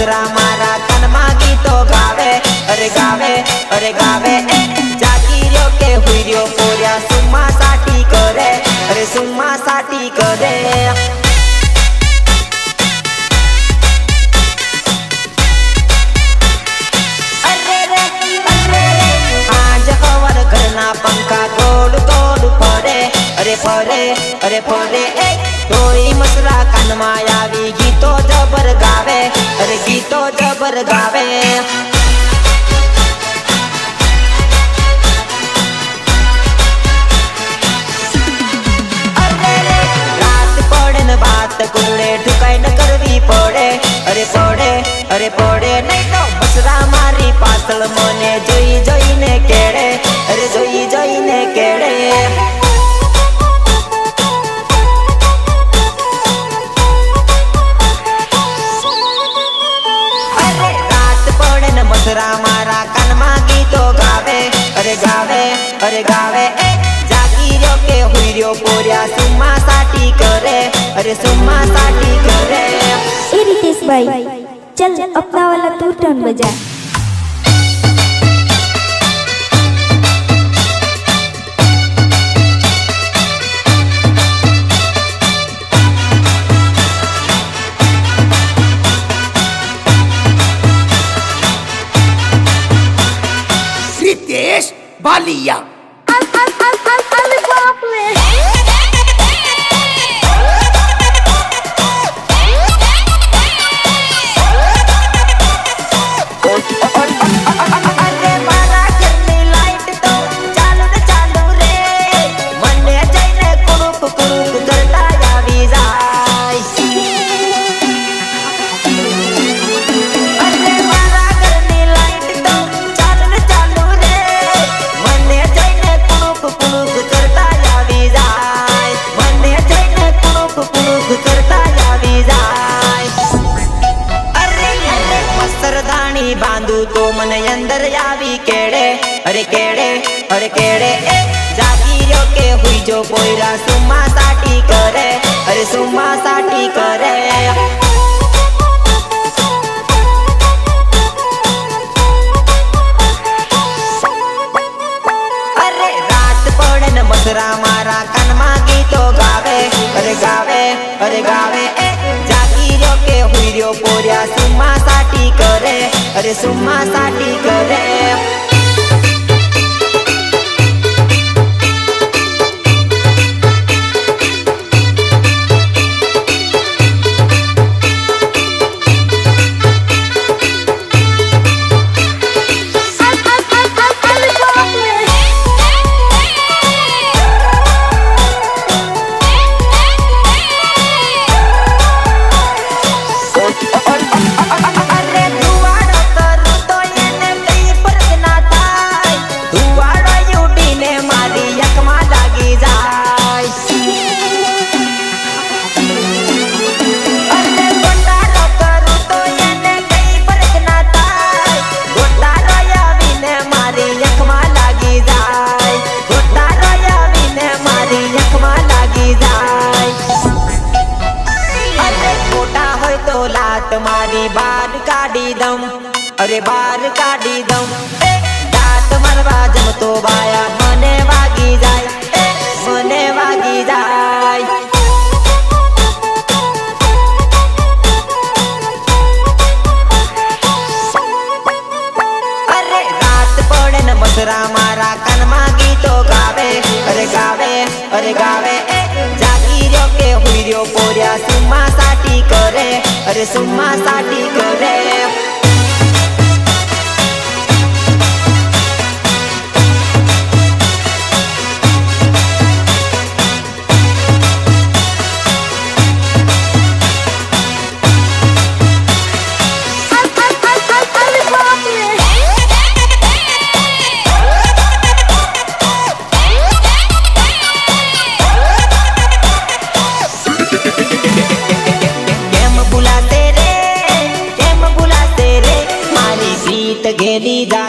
मसरा मारा तन में गीतो गावे अरे गावे अरे गावे जागी रियो के हुई रियो पोरिया सुम्मा साटी करे अरे सुम्मा साटी करे पंखा गोल गोल फरे अरे फरे अरे फरे तोई मसरा कान में आवी गीतो जबर गावे अरे गीतो जबर गावे रात पड़े न बात कुड़े ठुकाई न करवी पड़े अरे पड़े अरे पड़े नहीं तो मसरा मारी पातल मने जोई जोई ने केड़े अरे जोई जोई ने केड़े अरे रात पड़े न मसरा मारा कान में गीतो गावे अरे गावे अरे गावे जागी रियो के हुई रियो पोरिया सुम्मा साटी करे अरे सुम्मा साटी करे ए रितेश भाई चल अपना वाला तू टर्न बजा रितेश बालिया बांधू तो मन अंदर आवी केड़े अरे केड़े अरे केड़े जागी रियो के हुई जो पोयरा सुम्मा साटी करे अरे सुम्मा साटी करे अरे रात पड़े न मसरा मारा कान में गीतो गावे अरे गावे अरे गावे जागी रियो के हुई रियो पोरिया सुम्मा साटी करे अरे सुम्मा साटी करे मारी बार काढ़ी दम अरे बार काढ़ी दम दात मरवा जम तो बाया मने वागी जाय मने वागी जाय अरे रात पड़े न मसरा मारा कान में गीतो गावे अरे गावे अरे गावे जागी रियो के हुई रियो पोरिया सुम्मा साटी करे अरे सुम्मा साटी करे गेली जा